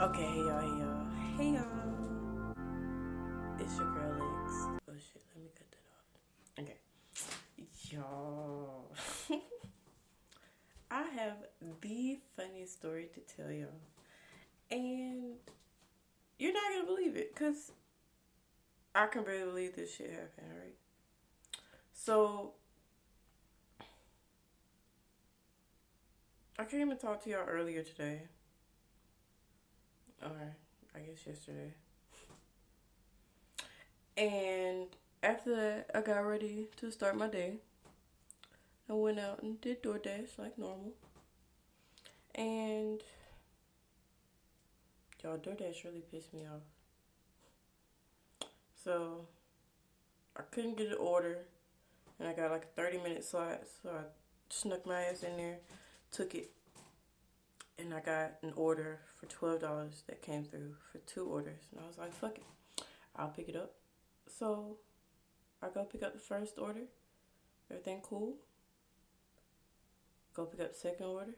Okay, hey y'all, hey y'all, hey y'all. It's your girl Lex. Oh shit, let me cut that off. Okay, y'all. I have the funniest story to tell y'all, and you're not gonna believe it, cause I can barely believe this shit happened. Right? So I came and talked to y'all earlier today, or I guess yesterday, and after that, I got ready to start my day. I went out and did DoorDash like normal. And y'all, DoorDash really pissed me off. So I couldn't get an order, and I got like a 30-minute slot. So I snuck my ass in there, took it, and I got an order for $12 that came through for 2 orders. And I was like, fuck it, I'll pick it up. So I go pick up the first order, everything cool. Go pick up the second order,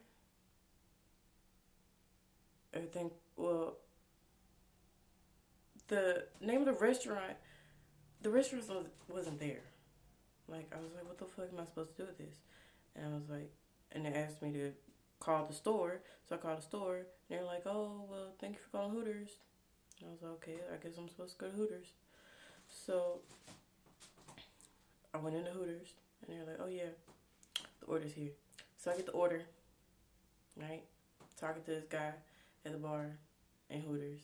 everything, well, the name of the restaurant wasn't there. Like, I was like, what the fuck am I supposed to do with this? And I was like, and they asked me to call the store. So I called the store, and they're like, oh, well, thank you for calling Hooters. And I was like, okay, I guess I'm supposed to go to Hooters. So I went into Hooters, and they're like, oh, yeah, the order's here. So I get the order, right? Talking to this guy at the bar in Hooters.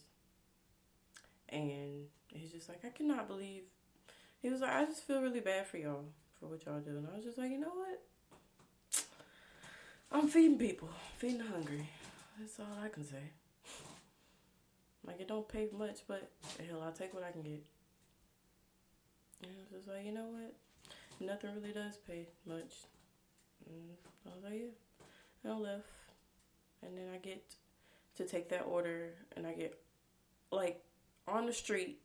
And he's just like, I cannot believe. He was like, I just feel really bad for y'all, for what y'all do. And I was just like, you know what? I'm feeding people, feeding the hungry. That's all I can say. Like, it don't pay much, but hell, I'll take what I can get. And I was just like, you know what? Nothing really does pay much. And I was like, yeah. And I left. And then I get to take that order, and I get, like, on the street,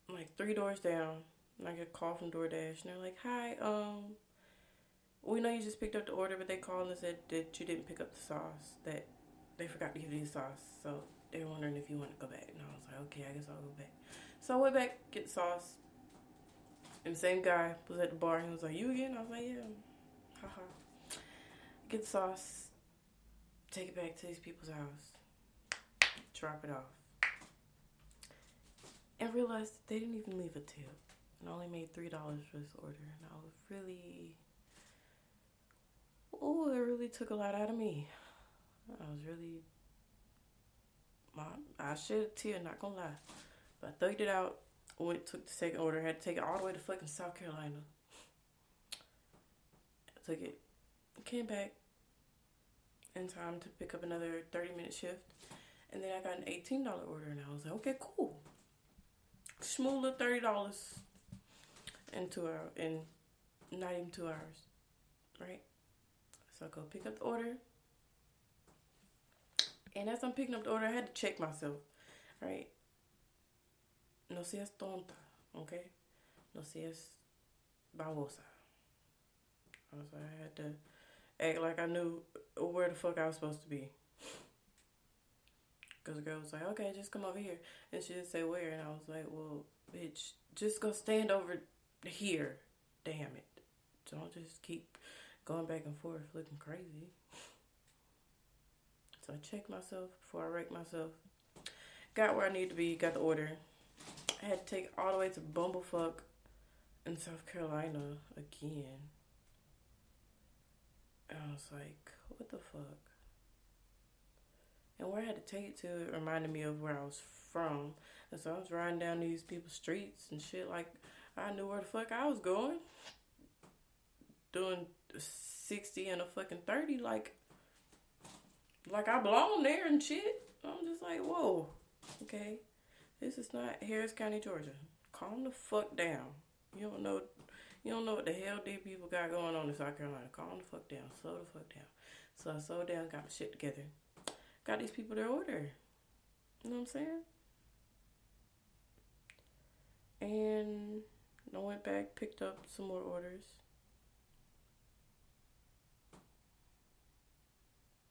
like 3 doors down, and I get a call from DoorDash, and they're like, hi, we know you just picked up the order, but they called and said that you didn't pick up the sauce, that they forgot to give you the sauce, so they were wondering if you want to go back. And I was like, okay, I guess I'll go back. So I went back, get the sauce, and the same guy was at the bar. He was like, you again? I was like, yeah. Haha. Get the sauce, take it back to these people's house, drop it off, and realized that they didn't even leave a tip. And I only made $3 for this order, and I was really, oh, it really took a lot out of me. I was really, I shed a tear, not gonna lie. But I thugged it out, took the second order, had to take it all the way to fucking South Carolina. I took it, came back in time to pick up another 30-minute shift. And then I got an $18 order, and I was like, okay, cool. Smooth little $30 in 2 hours, in not even 2 hours, right? So I go pick up the order. And as I'm picking up the order, I had to check myself, right? No seas tonta, okay? No seas babosa. I had to act like I knew where the fuck I was supposed to be. Because the girl was like, okay, just come over here. And she didn't say where. And I was like, well, bitch, just go stand over here. Damn it. Don't just keep going back and forth looking crazy. So I checked myself before I wrecked myself. Got where I needed to be, got the order. I had to take it all the way to Bumblefuck in South Carolina again. And I was like, what the fuck? And where I had to take it to, it reminded me of where I was from. And so I was riding down these people's streets and shit like I knew where the fuck I was going. Doing 60 and a fucking 30 like I belong there and shit. I'm just like, whoa, okay. This is not Harris County, Georgia. Calm the fuck down. You don't know what the hell these people got going on in South Carolina. Calm the fuck down. Slow the fuck down. So I slowed down, got my shit together. Got these people their order. You know what I'm saying? And I went back, picked up some more orders.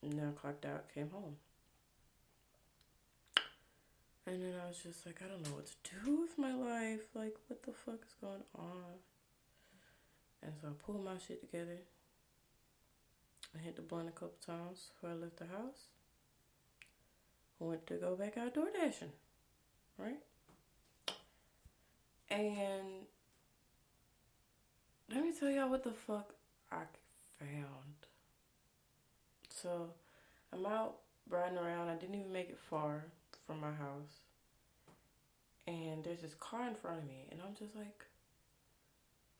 And then I clocked out, came home. And then I was just like, I don't know what to do with my life. Like, what the fuck is going on? And so I pulled my shit together. I hit the blunt a couple times before I left the house. I went to go back out door dashing, right? And let me tell y'all what the fuck I found. So I'm out riding around. I didn't even make it far from my house. And there's this car in front of me. And I'm just like,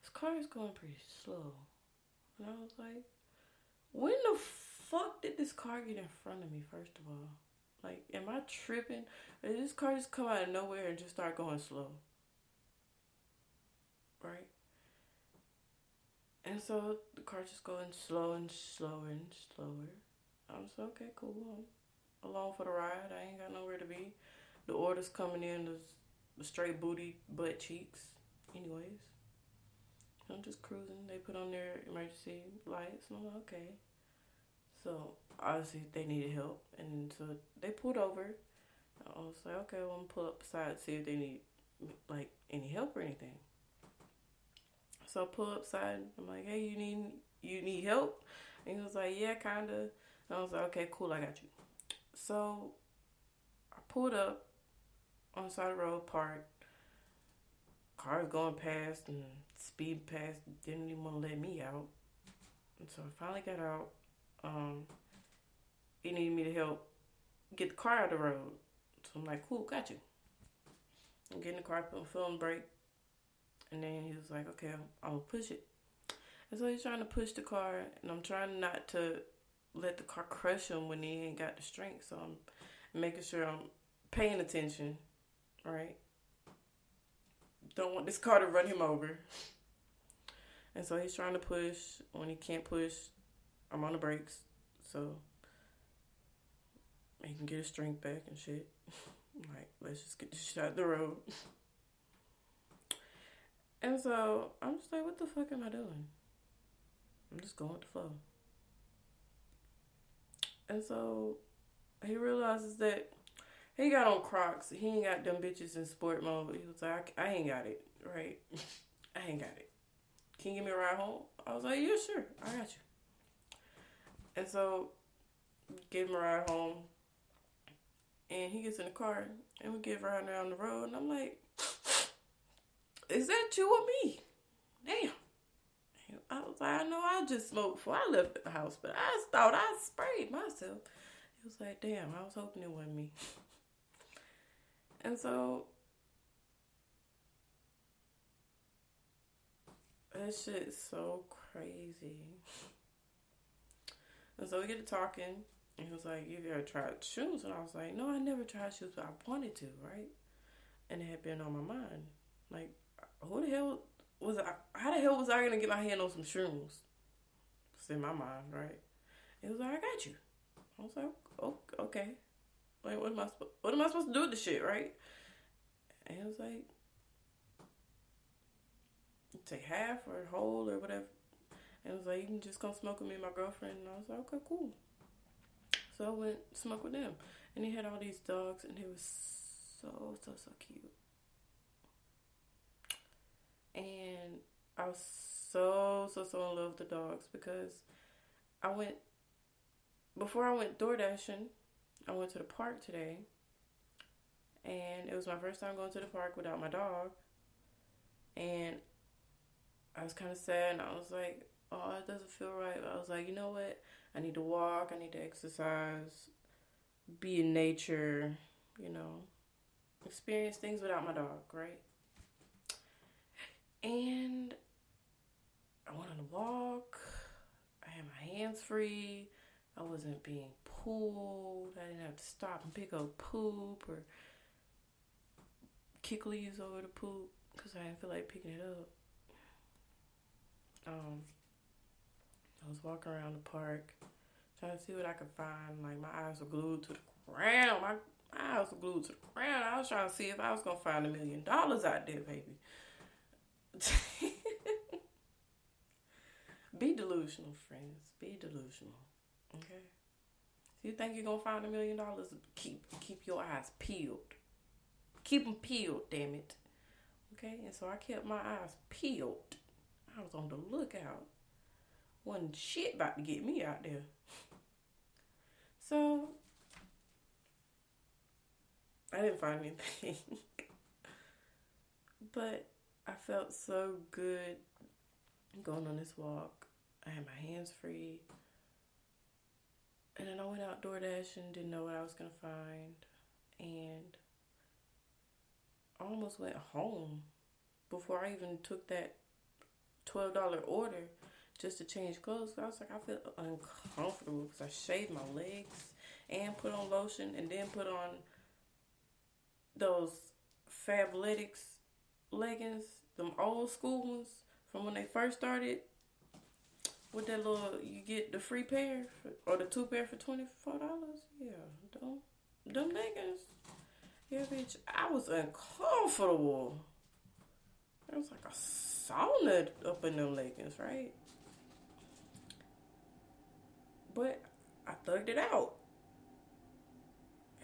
this car is going pretty slow. And I was like, when the fuck did this car get in front of me, first of all? Like, am I tripping? Or did this car just come out of nowhere and just start going slow? Right? And so the car just going slow and slower and slower. I'm just okay, cool. I'm along for the ride. I ain't got nowhere to be. The order's coming in, the straight booty, butt cheeks. Anyways, I'm just cruising. They put on their emergency lights, and I'm like, okay. So obviously they needed help, and so they pulled over. I was like, okay, well, I'm gonna pull up beside, see if they need like any help or anything. So I pull up side. I'm like, hey, you need help? And he was like, yeah, kinda. And I was like, okay, cool, I got you. So I pulled up on the side of the road, parked. Cars going past and speed past, didn't even want to let me out. And so I finally got out. He needed me to help get the car out of the road. So I'm like, cool, got you. I'm getting the car, putting foot on the brake. And then he was like, okay, I'm going to push it. And so he's trying to push the car, and I'm trying not to let the car crush him when he ain't got the strength. So I'm making sure I'm paying attention, right? Don't want this car to run him over. And so he's trying to push. When he can't push, I'm on the brakes. So he can get his strength back and shit. Like, let's just get this shit out the road. And so I'm just like, what the fuck am I doing? I'm just going with the flow. And so he realizes that he got on Crocs. He ain't got them bitches in sport mode. He was like, I ain't got it, right? I ain't got it. Can you give me a ride home? I was like, yeah, sure. I got you. And so gave him a ride home. And he gets in the car and we get riding around the road. And I'm like, is that you or me? Damn. I was like, I know I just smoked before I left the house, but I thought I sprayed myself. He was like, damn, I was hoping it wasn't me. And so that shit is so crazy. And so we get to talking, and he was like, you ever tried shoes? And I was like, no, I never tried shoes, but I wanted to, right? And it had been on my mind. Like, who the hell was I? How the hell was I gonna get my hand on some shrooms? It's in my mind, right? It was like, I got you. I was like, oh, okay. Like, what am I supposed to do with this shit, right? And it was like, take half or whole or whatever. And it was like, you can just come smoke with me and my girlfriend. And I was like, okay, cool. So I went smoke with them. And he had all these dogs, and they were so cute. And I was so in love with the dogs because before I went door dashing, I went to the park today. And it was my first time going to the park without my dog. And I was kind of sad, and I was like, oh, it doesn't feel right. But I was like, you know what? I need to walk, I need to exercise, be in nature, experience things without my dog, right? And I went on a walk. I had my hands free. I wasn't being pulled. I didn't have to stop and pick up poop or kick leaves over the poop because I didn't feel like picking it up. I was walking around the park trying to see what I could find. Like, my eyes were glued to the ground. My eyes were glued to the ground. I was trying to see if I was going to find $1 million out there, baby. Be delusional, friends. Be delusional. Okay? If you think you're going to find $1 million, keep your eyes peeled. Keep them peeled, damn it. Okay, and so I kept my eyes peeled. I was on the lookout. Wasn't shit about to get me out there. So, I didn't find anything. But I felt so good going on this walk. I had my hands free. And then I went out door dashing, didn't know what I was going to find. And I almost went home before I even took that $12 order just to change clothes. I was like, I feel uncomfortable because I shaved my legs and put on lotion and then put on those Fabletics leggings, them old school ones from when they first started. With that little, you get the free pair or the 2 pair for $24. Yeah, them leggings. Yeah, bitch, I was uncomfortable. It was like a sauna up in them leggings, right? But I thugged it out.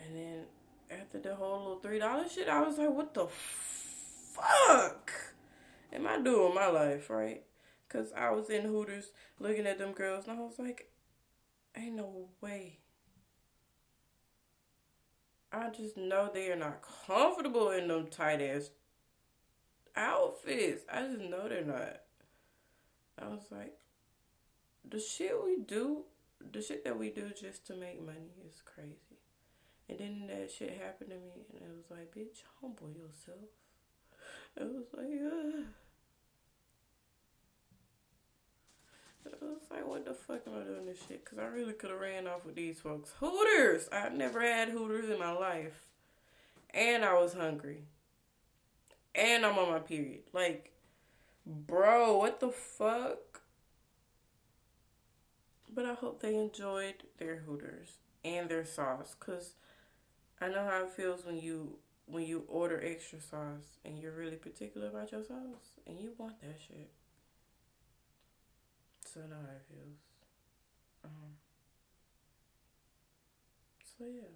And then after the whole little $3 shit, I was like, what the fuck am I doing with my life, right? Because I was in Hooters looking at them girls, and I was like, ain't no way. I just know they are not comfortable in them tight-ass outfits. I just know they're not. I was like, the shit that we do just to make money is crazy. And then that shit happened to me, and it was like, bitch, humble yourself. It was like, I was like, what the fuck am I doing this shit? Because I really could have ran off with these folks. Hooters! I've never had Hooters in my life. And I was hungry. And I'm on my period. Like, bro, what the fuck? But I hope they enjoyed their Hooters and their sauce. Because I know how it feels when you order extra sauce and you're really particular about your sauce. And you want that shit. So I know how it feels. So yeah.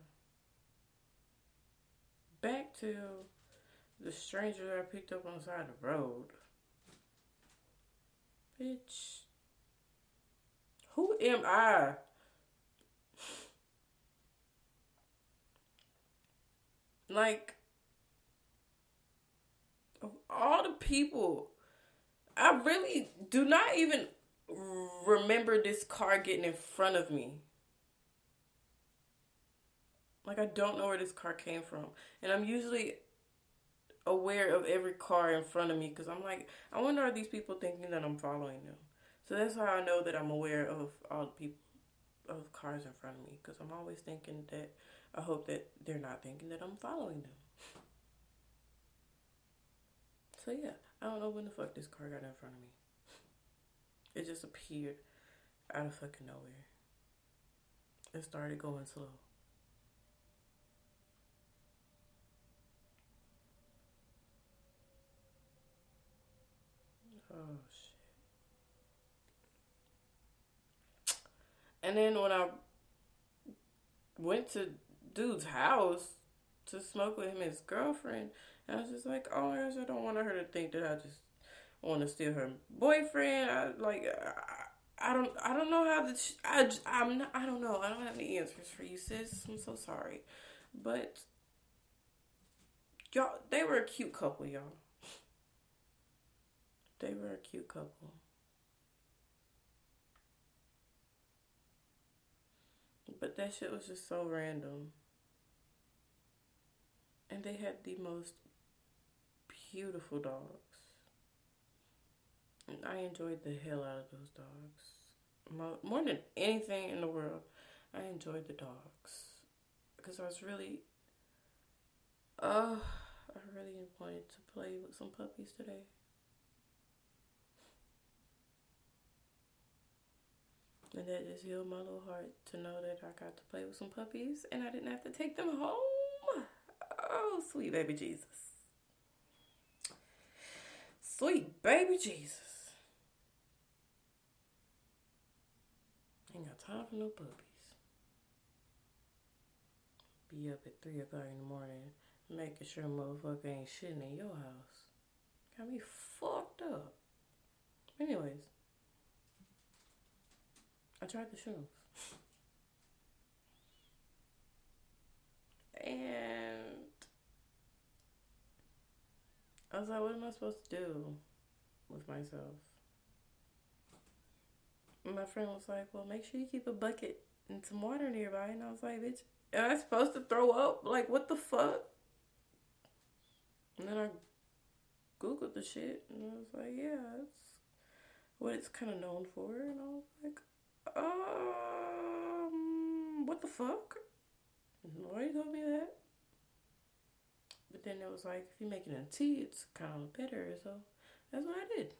Back to the stranger that I picked up on the side of the road. Bitch. Who am I? Like, of all the people, I really do not even remember this car getting in front of me. Like, I don't know where this car came from. And I'm usually aware of every car in front of me because I'm like, I wonder, are these people thinking that I'm following them? So that's how I know that I'm aware of all the people, of cars in front of me, because I'm always thinking that, I hope that they're not thinking that I'm following them. So yeah, I don't know when the fuck this car got in front of me. It just appeared out of fucking nowhere. It started going slow. Oh shit. And then when I went to dude's house to smoke with him and his girlfriend, I was just like, oh my gosh, I don't want her to think that I just want to steal her boyfriend. I don't know how to. I don't know. I don't have any answers for you, sis. I'm so sorry, but y'all, they were a cute couple, y'all. They were a cute couple. But that shit was just so random. And they had the most beautiful dogs. And I enjoyed the hell out of those dogs. More than anything in the world, I enjoyed the dogs. Because I really wanted to play with some puppies today. And that just healed my little heart to know that I got to play with some puppies and I didn't have to take them home. Oh, sweet baby Jesus. Sweet baby Jesus. Ain't got time for no puppies. Be up at 3 o'clock in the morning Making sure motherfucker ain't shitting in your house. Got me fucked up. Anyways, I tried the shrooms. And I was like, what am I supposed to do with myself? And my friend was like, well, make sure you keep a bucket and some water nearby. And I was like, bitch, am I supposed to throw up? Like, what the fuck? And then I Googled the shit, and I was like, yeah, that's what it's kind of known for. And I was like, what the fuck? Why you told me that? But then it was like, if you're making a tea, it's kind of better. So that's what I did.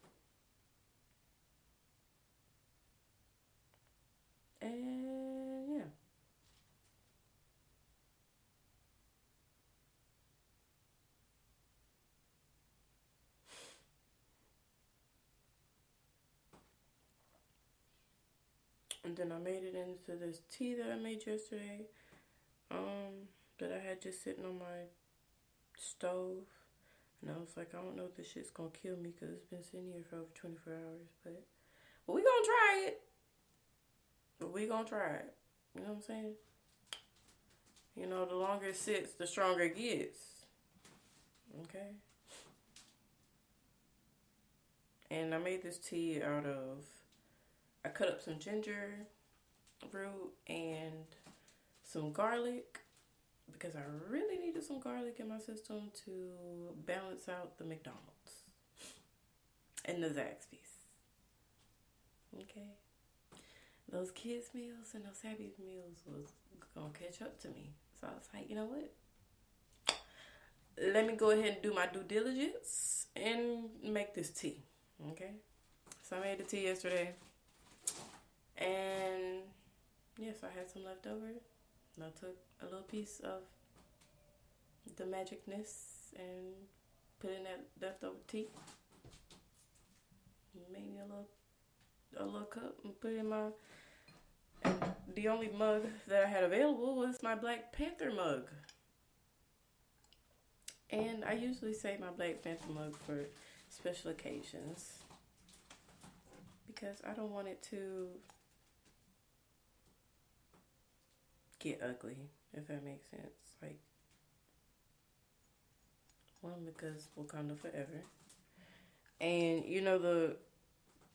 And yeah. And then I made it into this tea that I made yesterday. That I had just sitting on my stove. And I was like, I don't know if this shit's gonna kill me because it's been sitting here for over 24 hours. But we gonna try it. We gonna try it. You know what I'm saying? You know, the longer it sits, the stronger it gets. Okay? And I made this tea out of, I cut up some ginger root and some garlic because I really needed some garlic in my system to balance out the McDonald's and the Zaxby's. Okay? Those kids' meals and those happy meals was gonna catch up to me. So I was like, you know what? Let me go ahead and do my due diligence and make this tea. Okay? So I made the tea yesterday. And yes, I had some left over. And I took a little piece of the magicness and put in that leftover tea. Made me a little cup and put it in my. And the only mug that I had available was my Black Panther mug. And I usually save my Black Panther mug for special occasions because I don't want it to get ugly, if that makes sense. Like, one, because Wakanda forever. And, you know, the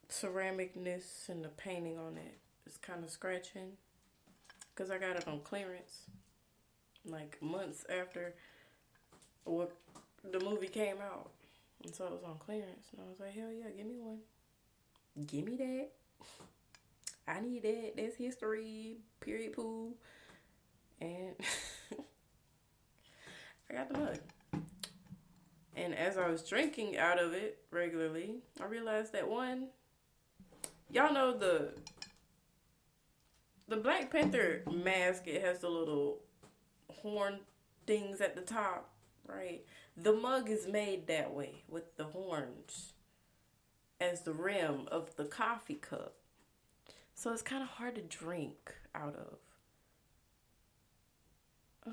ceramicness and the painting on it is kind of scratching. Because I got it on clearance. Like, months after what the movie came out. And so it was on clearance. And I was like, hell yeah, give me one. Give me that. I need that. That's history. Period poo. And I got the mug. And as I was drinking out of it regularly, I realized that one, y'all know the Black Panther mask, it has the little horn things at the top, right? The mug is made that way with the horns as the rim of the coffee cup. So it's kind of hard to drink out of.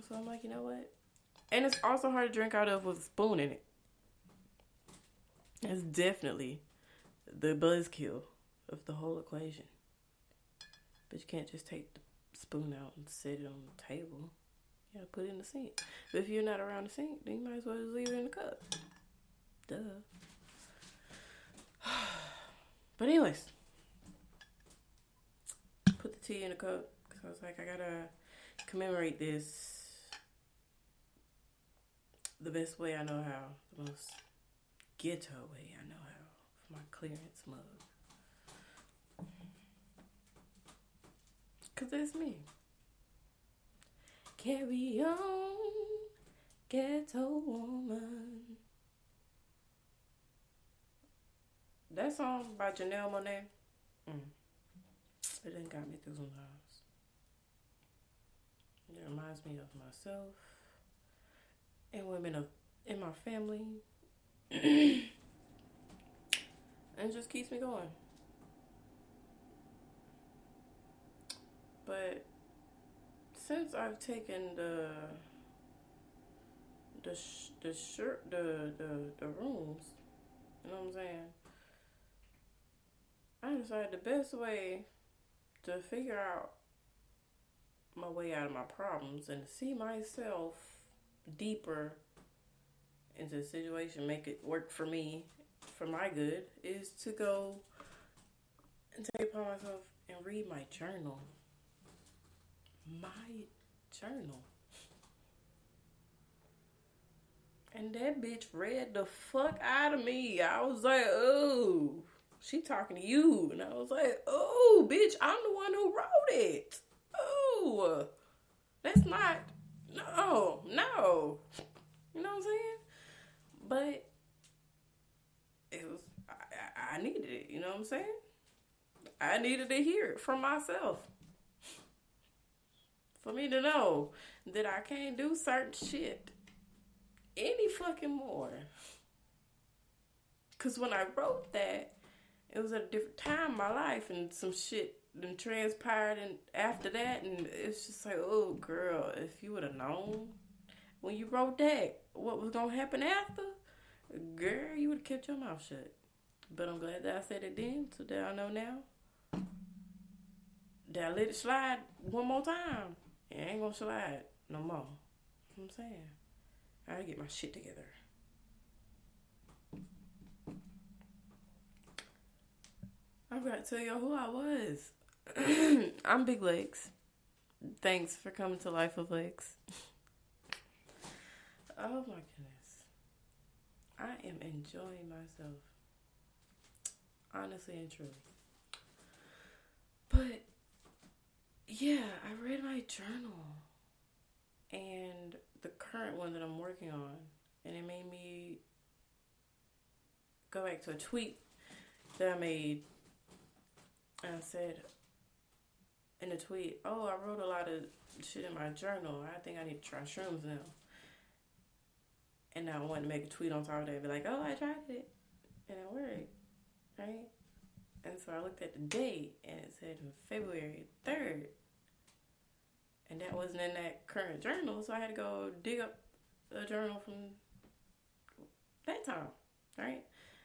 So I'm like, you know what? And it's also hard to drink out of with a spoon in it. That's definitely the buzzkill of the whole equation. But you can't just take the spoon out and set it on the table. You gotta put it in the sink. But if you're not around the sink, then you might as well just leave it in the cup. Duh. But anyways, put the tea in the cup because I was like, I gotta commemorate this the best way I know how, the most ghetto way I know how, for my clearance mug. Cause that's me. Carry on, ghetto woman. That song by Janelle Monáe, it done got me through some times. It reminds me of myself and women in my family. And it just keeps me going. But since I've taken the rooms. You know what I'm saying? I decided the best way to figure out my way out of my problems and to see myself deeper into the situation, make it work for me, for my good, is to go and take it upon myself and read my journal. My journal. And that bitch read the fuck out of me. I was like, oh, she talking to you. And I was like, oh, bitch, I'm the one who wrote it. Oh, that's not, no. You know what I'm saying? But it was, I needed it, you know what I'm saying? I needed to hear it from myself. For me to know that I can't do certain shit any fucking more. Because when I wrote that, it was at a different time in my life and some shit then transpired and after that, and it's just like, oh girl, if you would have known when you wrote that what was gonna happen after, girl, you would have kept your mouth shut. But I'm glad that I said it then, so that I know now that I let it slide one more time. It ain't gonna slide no more. You know what I'm saying? I gotta get my shit together. I forgot to tell y'all who I was. I'm Big Legs. Thanks for coming to Life of Legs. Oh my goodness. I am enjoying myself. Honestly and truly. But yeah, I read my journal. And the current one that I'm working on. And it made me go back to a tweet that I made. And I said in the tweet, oh, I wrote a lot of shit in my journal. I think I need to try shrooms now. And I wanted to make a tweet on top of that. Be like, oh, I tried it. And it worked. Right? And so I looked at the date. And it said February 3rd. And that wasn't in that current journal. So I had to go dig up a journal from that time. Right?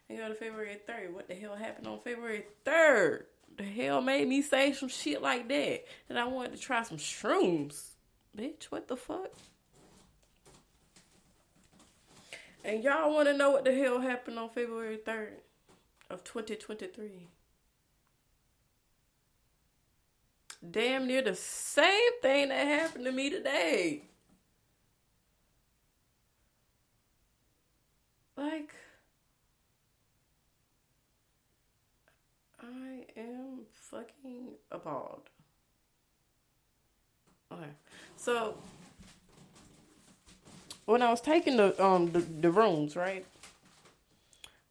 And go to February 3rd. What the hell happened on February 3rd? The hell made me say some shit like that I wanted to try some shrooms. Bitch, what the fuck? And y'all want to know what the hell happened on February 3rd of 2023? Damn near the same thing that happened to me today. Like, I am fucking appalled. Okay, so when I was taking the rooms, right?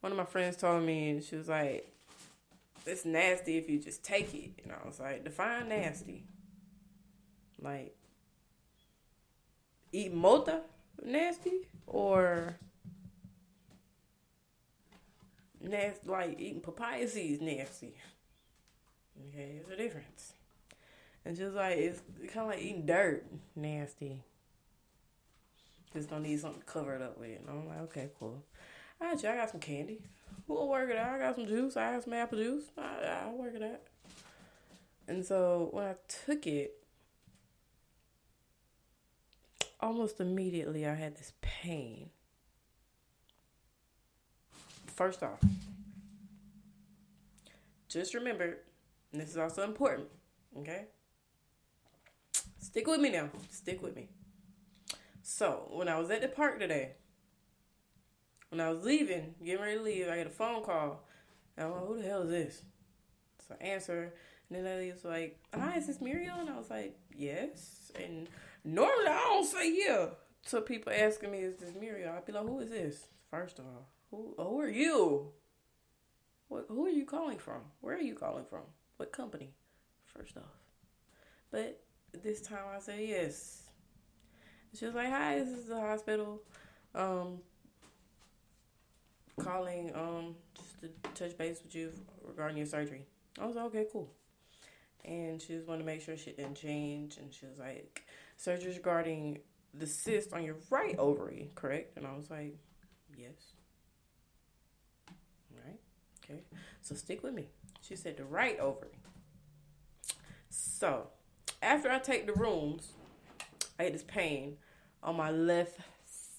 One of my friends told me, and she was like, "It's nasty if you just take it." And I was like, "Define nasty." Like, eat mota nasty or nasty, like eating papaya seeds nasty. Okay, there's a difference. And just like, it's kind of like eating dirt nasty. Just don't need something to cover it up with. And I'm like, okay, cool. I got some candy. We'll work it out. I got some juice. I got some apple juice. I'll work it out. And so when I took it, almost immediately I had this pain. First off, just remember, and this is also important, okay? Stick with me now. Stick with me. So, when I was at the park today, when I was leaving, getting ready to leave, I got a phone call. And I'm like, who the hell is this? So I answer, and then the lady was like, hi, is this Muriel? And I was like, yes. And normally I don't say yeah to people asking me, is this Muriel? I'd be like, who is this? First of all, who are you? Who are you calling from? Where are you calling from? What company? First off. But this time I said yes. She was like, hi, this is the hospital. Calling just to touch base with you regarding your surgery. I was like, okay, cool. And she just wanted to make sure shit didn't change. And she was like, surgery regarding the cyst on your right ovary, correct? And I was like, yes. All right. Okay. So stick with me. She said the right ovary. So after I take the rooms, I get this pain on my left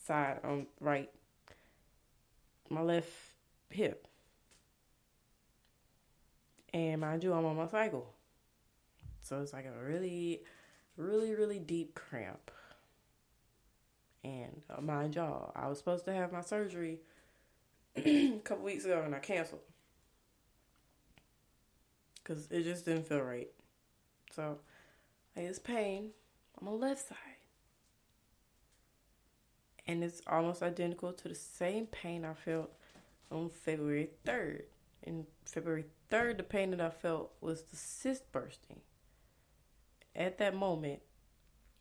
side, on my left hip. And mind you, I'm on my cycle. So it's like a really, really, really deep cramp. And mind y'all, I was supposed to have my surgery a couple weeks ago and I canceled. Because it just didn't feel right. So I get this pain on my left side. And it's almost identical to the same pain I felt on February 3rd. And February 3rd, the pain that I felt was the cyst bursting. At that moment,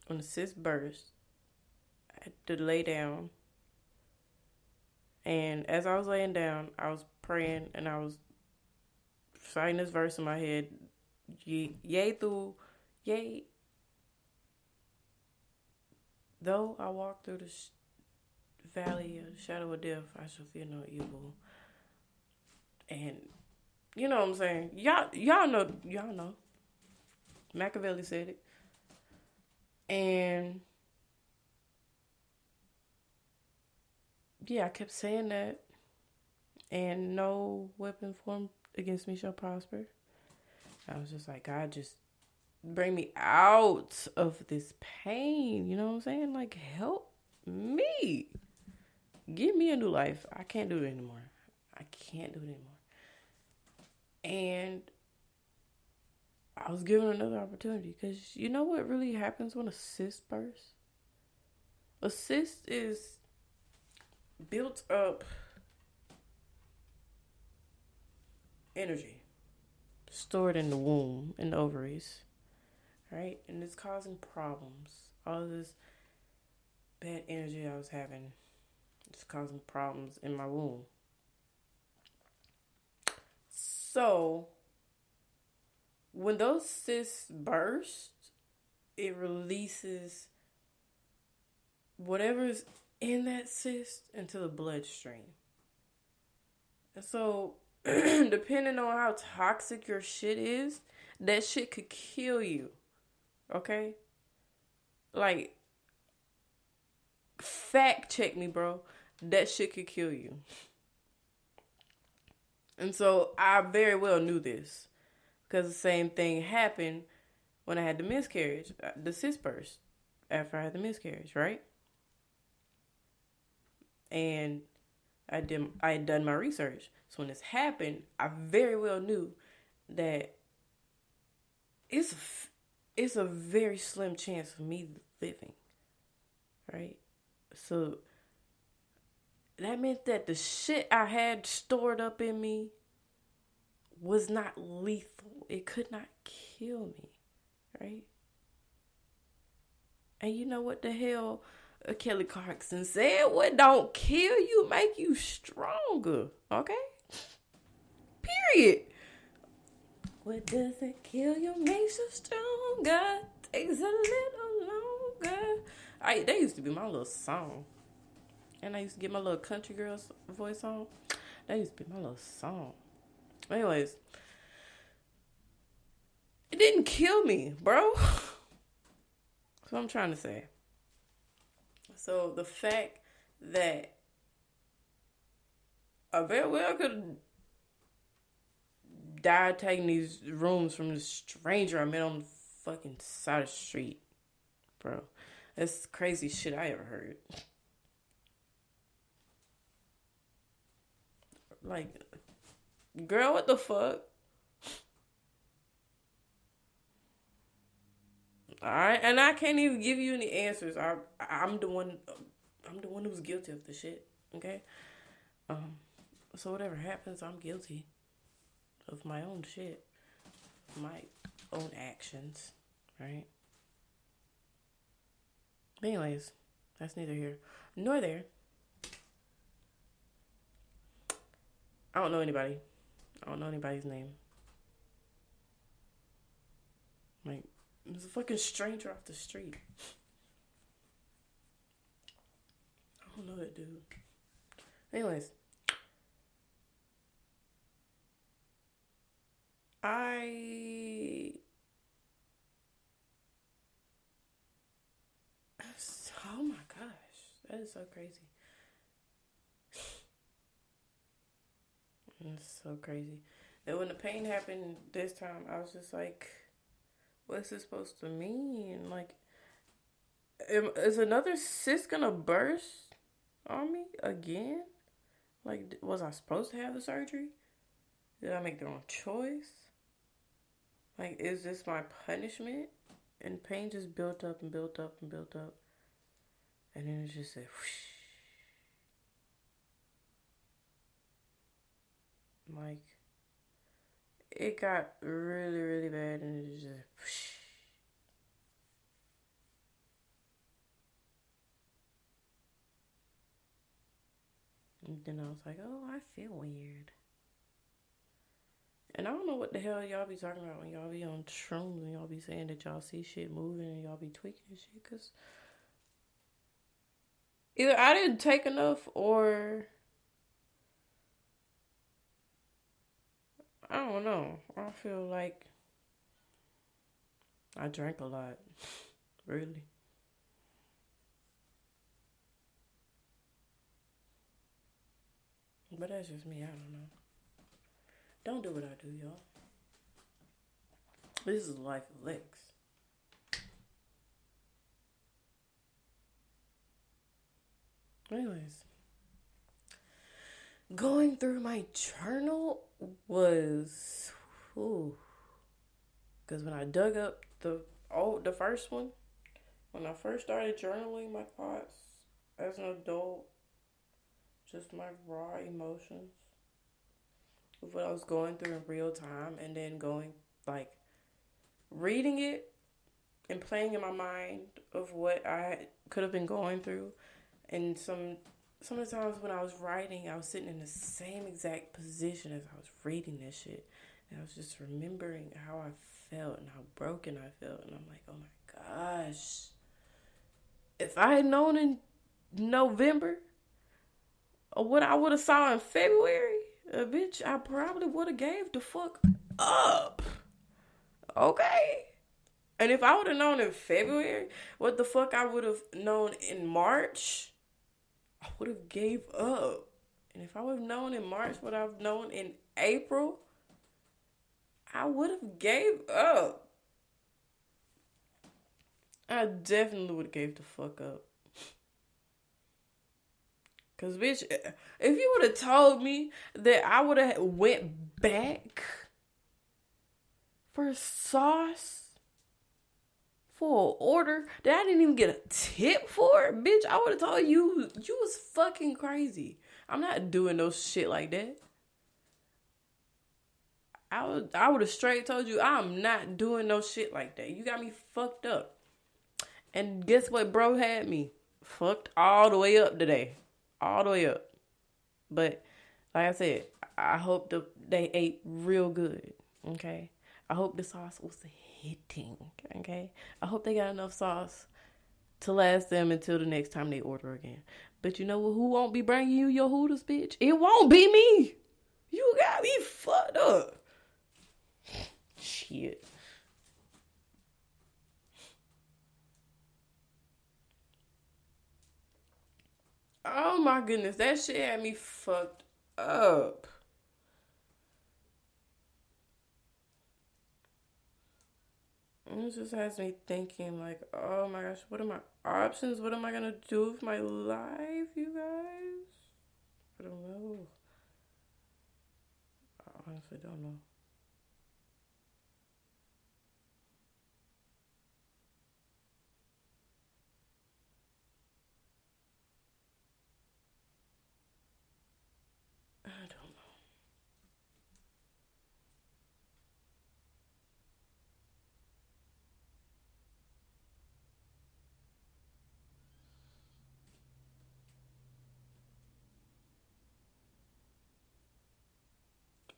when the cyst burst, I had to lay down. And as I was laying down, I was praying and I was reciting this verse in my head. Yea, though I walk through the valley of the shadow of death, I shall fear no evil. And you know what I'm saying? Y'all know. Machiavelli said it. And yeah, I kept saying that. And no weapon formed against me shall prosper. I was just like, God, just bring me out of this pain. You know what I'm saying? Like, help me. Give me a new life. I can't do it anymore. And I was given another opportunity, because you know what really happens when a cyst bursts? A cyst is built up energy stored in the womb, in the ovaries, right? And it's causing problems. All of this bad energy I was having, it's causing problems in my womb. So when those cysts burst, it releases whatever's in that cyst into the bloodstream. And so, depending on how toxic your shit is, that shit could kill you. Okay? Like, fact check me, bro. That shit could kill you. And so, I very well knew this, because the same thing happened when I had the miscarriage, the cyst burst, after I had the miscarriage, right? And I had done my research. So when this happened, I very well knew that it's a very slim chance of me living, right? So that meant that the shit I had stored up in me was not lethal. It could not kill me, right? And you know what the hell Kelly Clarkson said? What don't kill you make you stronger, okay? Period. What doesn't kill you makes you stronger. Takes a little longer. That used to be my little song. And I used to get my little country girl's voice on. That used to be my little song. Anyways, it didn't kill me, bro. That's what I'm trying to say. So the fact that I very well could have died taking these rooms from this stranger I met on the fucking side of the street, bro. That's the craziest shit I ever heard. Like, girl, what the fuck? Alright, and I can't even give you any answers. I'm the one who's guilty of the shit. Okay? So whatever happens, I'm guilty of my own shit. My own actions. Right? But anyways, that's neither here nor there. I don't know anybody. I don't know anybody's name. Like, there's a fucking stranger off the street. don't know that dude. Anyways, I. Oh my gosh. That is so crazy. It's so crazy. And when the pain happened this time, I was just like, what's this supposed to mean? Like, is another cyst gonna burst on me again? Like, was I supposed to have the surgery? Did I make the wrong choice? Like, is this my punishment? And pain just built up and built up and built up. And then it just said, whoosh. Like, it got really, really bad and it just whoosh. And then I was like, oh, I feel weird. And I don't know what the hell y'all be talking about when y'all be on shrooms and y'all be saying that y'all see shit moving and y'all be tweaking and shit. Because either I didn't take enough or I don't know. I feel like I drank a lot. Really. But that's just me. I don't know. Don't do what I do, y'all. This is the life of Lex. Anyways, going through my journal was, because when I dug up the first one, when I first started journaling my thoughts as an adult, just my raw emotions of what I was going through in real time, and then going like reading it and playing in my mind of what I could have been going through. And some of the times when I was writing, I was sitting in the same exact position as I was reading this shit. And I was just remembering how I felt and how broken I felt. And I'm like, oh my gosh. If I had known in November or what I would have saw in February, bitch, I probably would have gave the fuck up. Okay? And if I would have known in February what the fuck I would have known in March, I would have gave up. And if I would have known in March what I've known in April, I would have gave up. I definitely would have gave the fuck up. Cause bitch, if you would have told me that I would have went back for sauce for an order that I didn't even get a tip for, bitch, I would have told you was fucking crazy. I'm not doing no shit like that. I would have straight told you I'm not doing no shit like that. You got me fucked up. And guess what bro had me? Fucked all the way up today. All the way up. But like I said, I hope they ate real good. Okay? I hope the sauce was hitting. Okay? I hope they got enough sauce to last them until the next time they order again. But you know what? Who won't be bringing you your Hooters, bitch? It won't be me. You got me fucked up. Shit. Oh my goodness, that shit had me fucked up. And it just has me thinking, like, oh my gosh, what are my options? What am I gonna do with my life, you guys? I don't know. I honestly don't know. I don't know.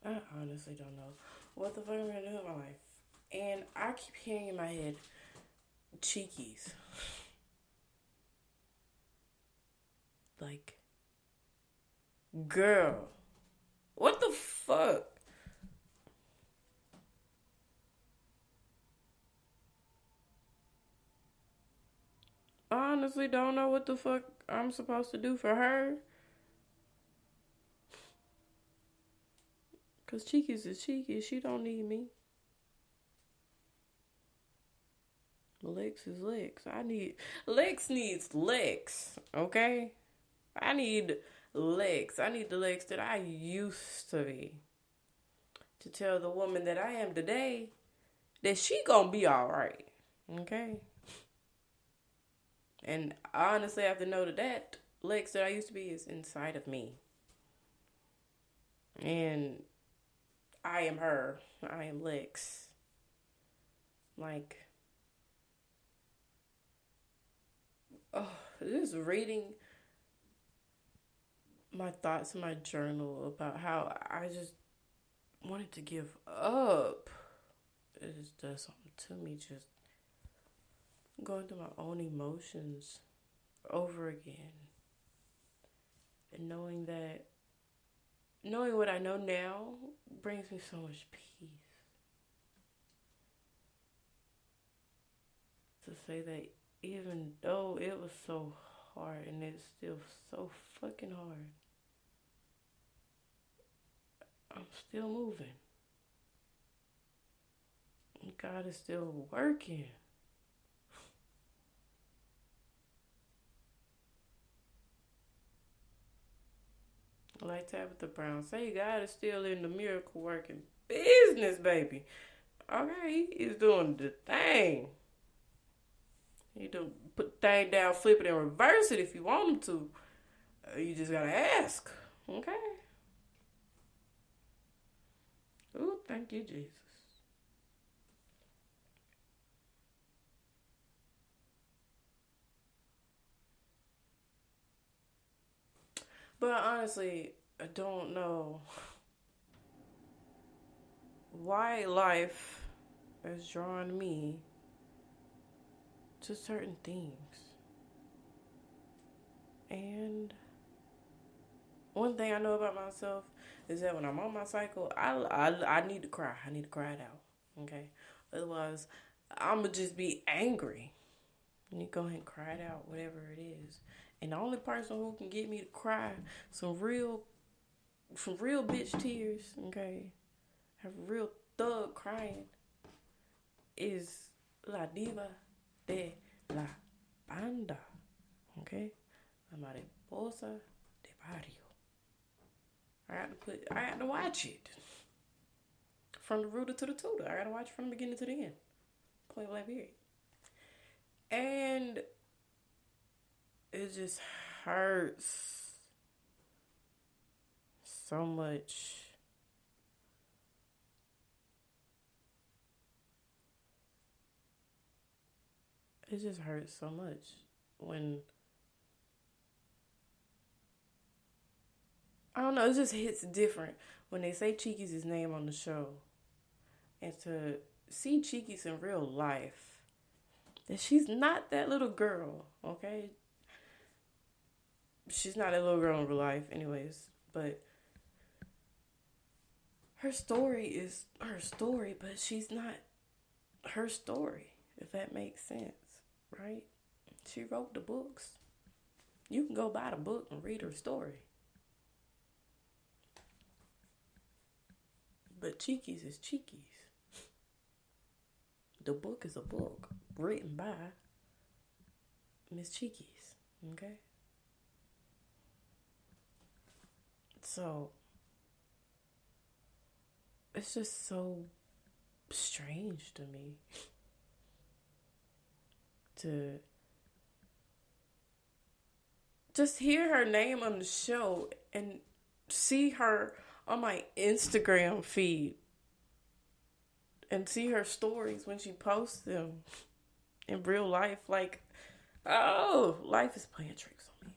I honestly don't know. What the fuck am I gonna do with my life? And I keep hearing in my head, cheekies. Like, girl, what the fuck? I honestly don't know what the fuck I'm supposed to do for her. Cause Cheekies is cheeky. She don't need me. Lex is Lex. Lex needs Lex. Okay? I need Lex. I need the Lex that I used to be. To tell the woman that I am today that she gonna be alright. Okay? And I honestly have to know that Lex that I used to be is inside of me. And I am her. I am Lex. Like, oh, just reading my thoughts in my journal about how I just wanted to give up. It just does something to me, just going through my own emotions over again. And knowing what I know now brings me so much peace. To say that even though it was so hard and it's still so fucking hard, I'm still moving. God is still working. Like Tabitha Brown say, God is still in the miracle working business, baby. Okay, he is doing the thing. You do put the thing down, flip it, and reverse it if you want him to. You just gotta ask. Okay. Ooh, thank you, Jesus. But honestly, I don't know why life has drawn me to certain things. And one thing I know about myself is that when I'm on my cycle, I need to cry. I need to cry it out. Okay? Otherwise, I'm going to just be angry. You go ahead and cry it out, whatever it is. And the only person who can get me to cry some real bitch tears, okay, have real thug crying, is La Diva de la Banda, okay? La Mariposa de Barrio. I had to watch it. From the rooter to the tutor. I gotta watch it from the beginning to the end. Point blank period. And it just hurts so much. It just hurts so much when, I don't know, it just hits different when they say Cheeky's name on the show. And to see Cheeky's in real life, that she's not that little girl, okay? She's not that little girl in real life, anyways. But her story is her story, but she's not her story, if that makes sense, right? She wrote the books. You can go buy the book and read her story. But Cheeky's is Cheeky's. The book is a book written by Miss Cheeky's, okay? So, it's just so strange to me to just hear her name on the show and see her on my Instagram feed and see her stories when she posts them in real life. Like, oh, life is playing tricks on me.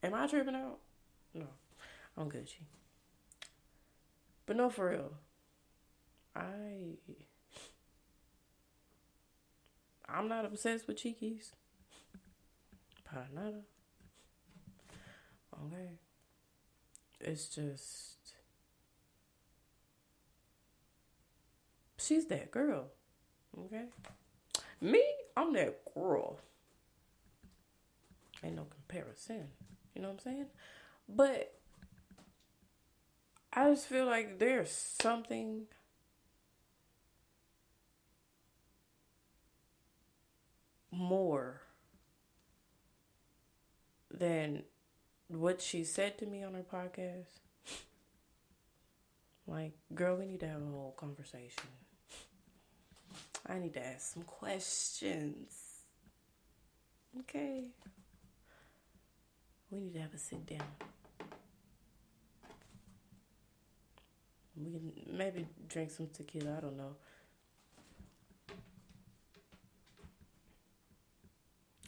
Am I tripping out? No, I'm Gucci. But no, for real. I'm not obsessed with Cheekies. Para nada. Okay. It's just, she's that girl. Okay. Me, I'm that girl. Ain't no comparison. You know what I'm saying? But I just feel like there's something more than what she said to me on her podcast. Like, girl, we need to have a whole conversation. I need to ask some questions. Okay. We need to have a sit down. We can maybe drink some tequila. I don't know.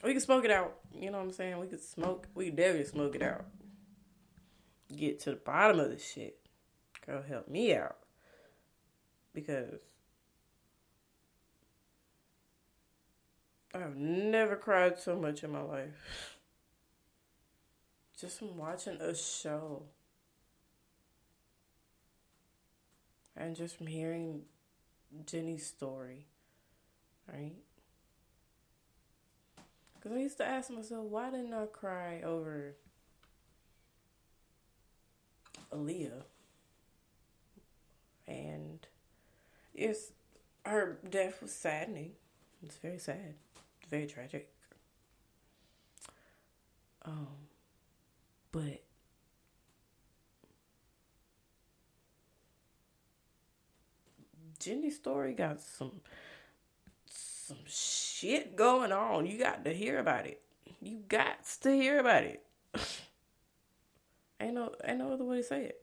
We can smoke it out. You know what I'm saying? We could smoke. We could definitely smoke it out. Get to the bottom of this shit. Girl, help me out. Because I've never cried so much in my life. Just from watching a show. And just from hearing Jenny's story. Right? Because I used to ask myself, why didn't I cry over Aaliyah? And yes, her death was saddening. It's very sad. It's very tragic. But Jenny's story got some shit going on. You got to hear about it. You got to hear about it. Ain't no other way to say it.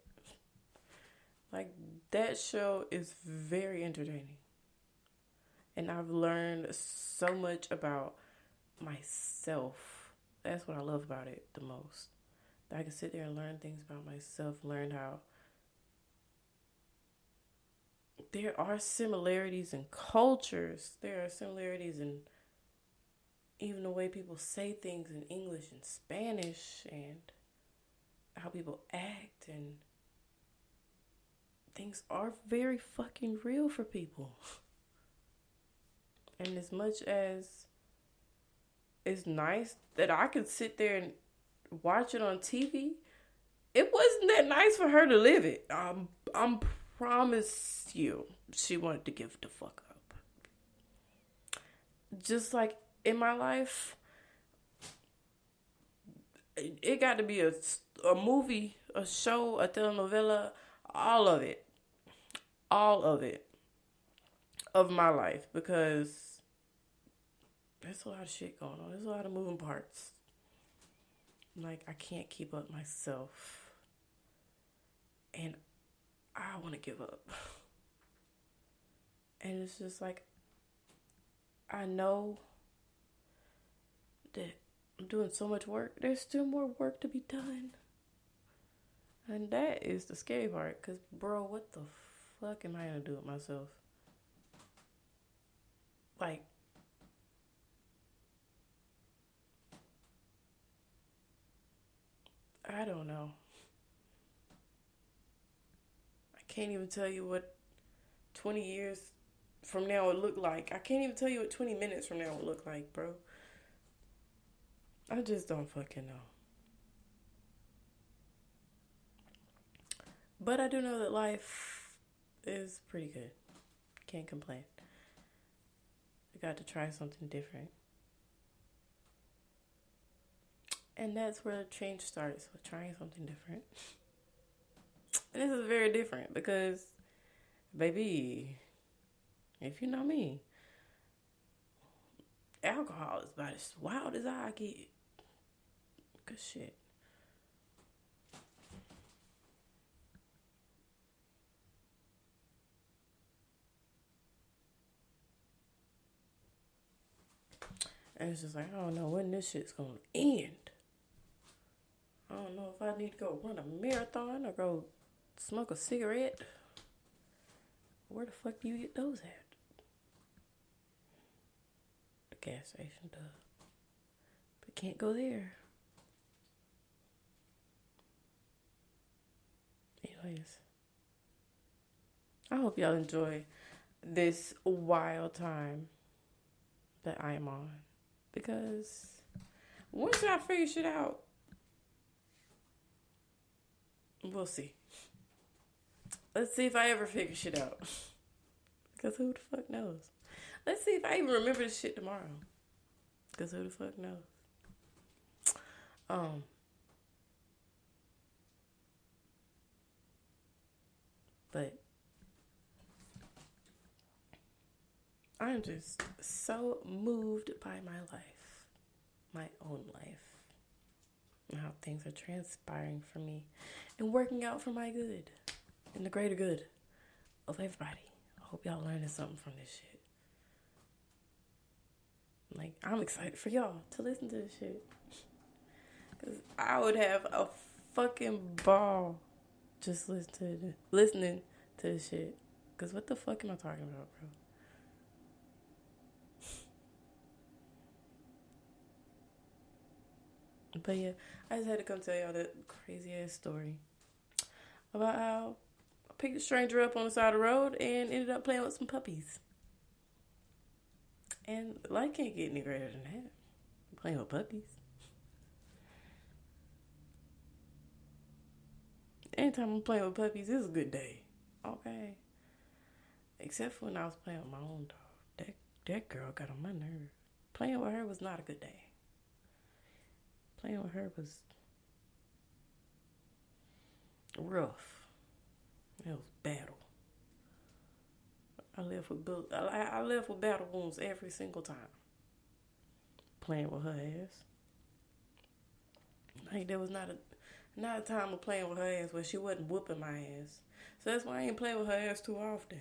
Like, that show is very entertaining. And I've learned so much about myself. That's what I love about it the most. That I can sit there and learn things about myself, learn how there are similarities in cultures. There are similarities in even the way people say things in English and Spanish and how people act, and things are very fucking real for people. And as much as it's nice that I could sit there and watch it on TV, it wasn't that nice for her to live it. I'm promise you, she wanted to give the fuck up. Just like in my life, it got to be a movie, a show, a telenovela, all of it of my life, because there's a lot of shit going on. There's a lot of moving parts. Like, I can't keep up myself. And I want to give up. And it's just like, I know that I'm doing so much work. There's still more work to be done. And that is the scary part. Because, bro, what the fuck am I going to do with myself? Like, I don't know. I can't even tell you what 20 years from now would look like. I can't even tell you what 20 minutes from now would look like, bro. I just don't fucking know. But I do know that life is pretty good. Can't complain. I got to try something different. And that's where the change starts, with trying something different. And this is very different because, baby, if you know me, alcohol is about as wild as I get. Good shit. And it's just like, I don't know when this shit's gonna end. I don't know if I need to go run a marathon or go smoke a cigarette. Where the fuck do you get those at? The gas station, duh. But can't go there. Anyways, I hope y'all enjoy this wild time that I am on. Because once I figure shit out, we'll see. Let's see if I ever figure shit out. Because who the fuck knows? Let's see if I even remember this shit tomorrow. Because who the fuck knows? But I am just so moved by my life. My own life. And how things are transpiring for me. And working out for my good. And the greater good of everybody. I hope y'all learning something from this shit. Like, I'm excited for y'all to listen to this shit. Because I would have a fucking ball just listening to this shit. Because what the fuck am I talking about, bro? But yeah, I just had to come tell y'all that crazy ass story about how I picked a stranger up on the side of the road and ended up playing with some puppies. And life can't get any greater than that. Playing with puppies. Anytime I'm playing with puppies, it's a good day. Okay. Except for when I was playing with my own dog. That girl got on my nerves. Playing with her was not a good day. Playing with her was rough. It was battle. I left with battle wounds every single time. Playing with her ass. Like, there was not a time of playing with her ass where she wasn't whooping my ass. So that's why I ain't playing with her ass too often.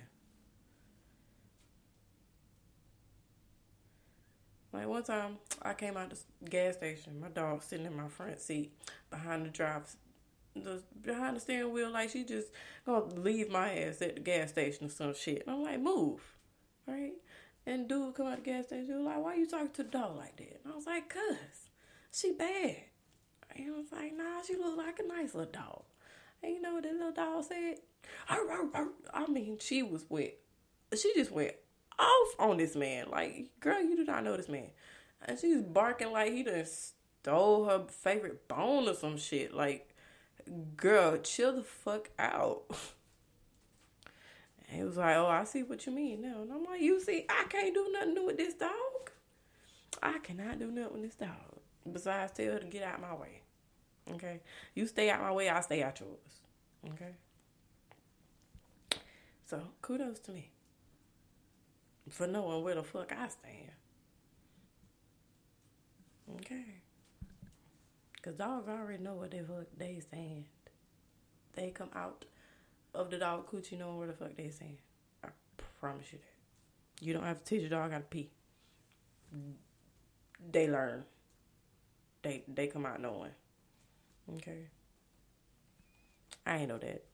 Like, one time, I came out the gas station. My dog sitting in my front seat behind behind the steering wheel, like she just gonna leave my ass at the gas station or some shit. And I'm like, move, right? And dude come out the gas station, he was like, why you talking to the dog like that? And I was like, cuz, she bad. And I was like, nah, she look like a nice little dog. And you know what that little dog said? I mean, she was wet. She just went off on this man. Like, girl, you do not know this man. And she's barking like he done stole her favorite bone or some shit. Like, girl, chill the fuck out. And he was like, oh, I see what you mean now. And I'm like, you see, I can't do nothing with this dog. I cannot do nothing with this dog. Besides tell her to get out my way. Okay? You stay out my way, I'll stay out yours. Okay? So, kudos to me. For knowing where the fuck I stand. Okay? Because dogs already know what the fuck they stand. They come out of the dog coochie knowing where the fuck they stand. I promise you that. You don't have to teach your dog how to pee. They learn. They come out knowing. Okay? I ain't know that.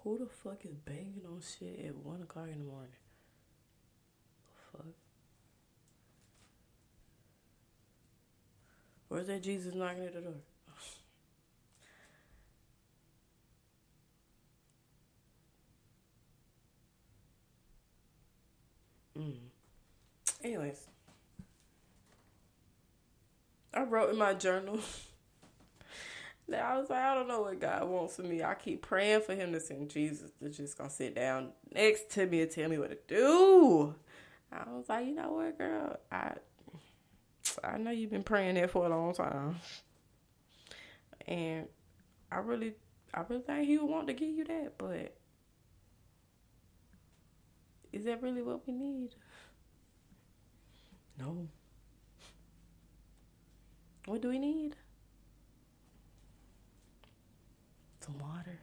Who the fuck is banging on shit at 1 o'clock in the morning? Fuck. Or is that Jesus knocking at the door? Anyways. I wrote in my journal that I was like, I don't know what God wants from me. I keep praying for him to send Jesus to just gonna sit down next to me and tell me what to do. I was like, you know what, girl? I know you've been praying that for a long time. And I really think he would want to give you that, but is that really what we need? No. What do we need? Some water.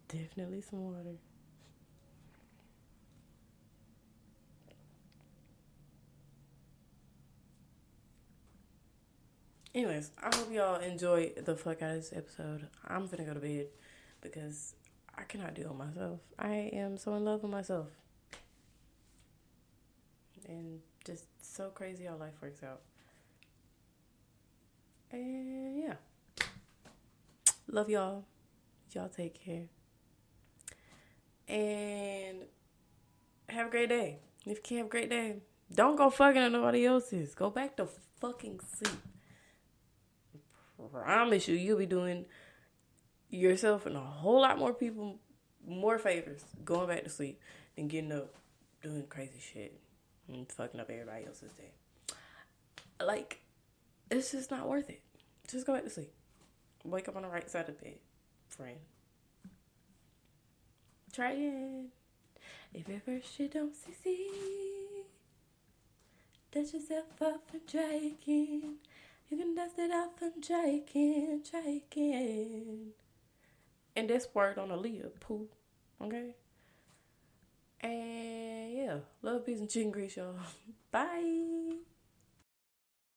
Definitely some water. Anyways, I hope y'all enjoy the fuck out of this episode. I'm finna go to bed because I cannot deal with myself. I am so in love with myself. And just so crazy how life works out. And yeah. Love y'all. Y'all take care. And have a great day. If you can't have a great day, don't go fucking at nobody else's. Go back to fucking sleep. Promise you, you'll be doing yourself and a whole lot more people more favors going back to sleep than getting up doing crazy shit and fucking up everybody else's day. Like, it's just not worth it. Just go back to sleep. Wake up on the right side of the bed, friend. Try it. If at first you don't succeed, dust yourself off and try again. You can dust it off and try again. And that's word on Aaliyah, poo. Okay? And yeah, love, peace, and chicken grease, y'all. Bye.